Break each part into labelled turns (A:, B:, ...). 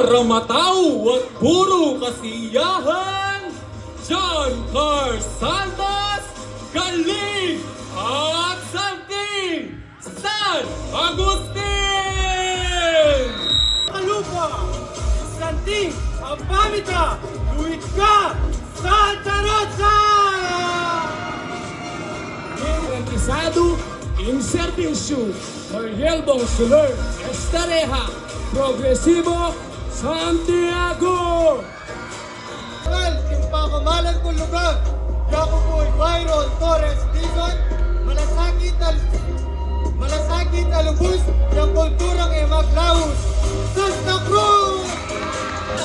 A: para matao at puro kasiyahan, John Car Santos, Galing at Santing, San Agustin!
B: Kalupa, Santing, Apamita, Luitka, Santa Rosa!
A: Garantizado in servicio, Miguel Bonsoler, Estareja, Progresivo, Santiago!
B: Well, yung pakamalan kong lugar, Jacoboy Byron Torres Dizon, malasakit na lubos ng kulturang Emaglaus, Santa Cruz!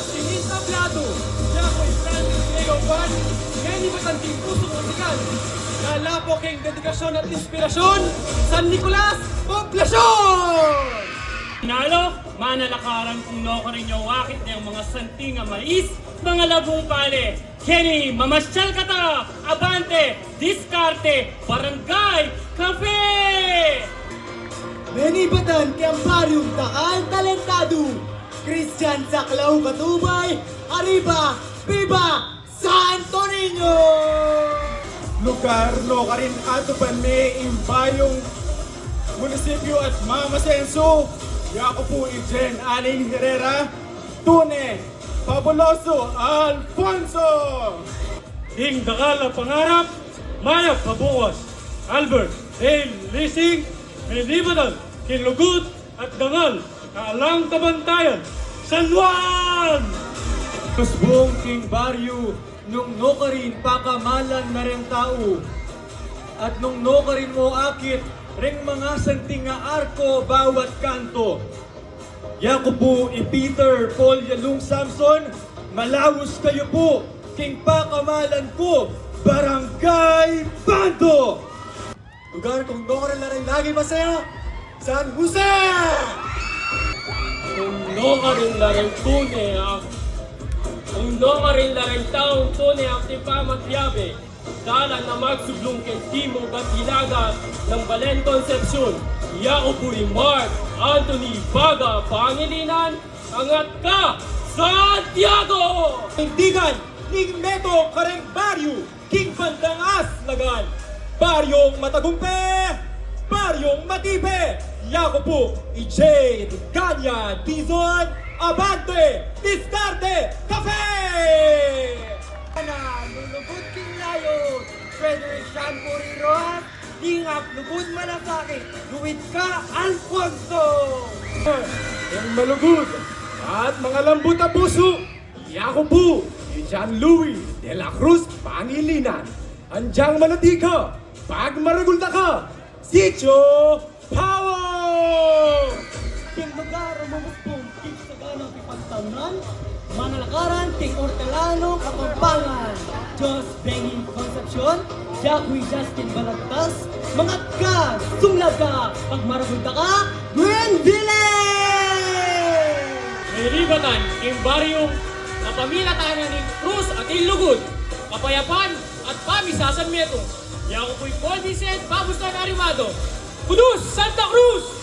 A: Tingin tablado, Jacoy Francis Leo Van, Henry Batanting Pusong Musical, Lalapok ang dedikasyon at inspirasyon, San Nicolas, Poblasyon!
C: Nalo, manalakaran kung no ka rin yung wakit ng mga santing mais, mga labong pale, Kenny, mamasyal ka ta, Abante, Diskarte, Barangay, Cafe!
B: Menibatan Kiamparium Takal Talentado, Christian Saklaw Katubay, Arriba, Viva, Santo Niño!
D: Lugar no karin ato pa may imbayong munisipyo at mamasenso. Yako po Ijen Aling Herrera, Tune, Fabuloso, Alfonso!
C: Ding Dakala Pangarap, Maya Pabuwas, Albert, Dale Lising, Menibatan, Kinlugut at Dangal, Kaalang Kabantayan, San Juan!
D: Tusbong King Baryo, nung nokarin pakamalan na rin tao. At nung nokarin mo akit, ring mga santing nga arko bawat kanto. Yako po Peter Paul Yalung Samson, malawos kayo po, king pakamalan ko, Barangay Bando!
B: Lugar kung nokarin na rin lagi masaya, San Jose!
A: Kung no ka rin la rin tune ang kung no ka rin la rin taong tune ang tipamat yabe, dala na magsublong kay Timo Gatilaga ng Balen Concepcion, Yako po'y Mark Anthony Baga Pangilinan, angat ka, Santiago!
D: Tindigan, Ning Neto Kareng Baryo, King Pandangas Lagan, Baryong Matagumpe, Baryong Matipe, Yako po, EJ Ganya, Dizon, Abante, Diskarte, Cafe!
B: Lulubod King Layo, Frederick Shampuri Rojas, Dingap Lubod Malasakit, Luitka Alfonso!
D: Yung malugod at mga lambot na puso, Yako po, John Louis de la Cruz Pangilinan, Andyang Manati ka, pag maragulta ka, Sitio Power!
B: King lugar umumuspong, King Saganang Pipagtanan, Manalakaran, King Hortelano, Kapampangan, Diyos Bengin Concepcion, Jacqui Justin Balagtas, Mangat ka, Sumlag ka, pag maragulta ka, Gwenville!
A: Menibatan, yung baryong napamilatanan ni Cruz at Ilugod, Kapayapan at Pamisasan Meto, Yako po'y Paul Vicente Babustan Arimado, Kudus, Santa Cruz!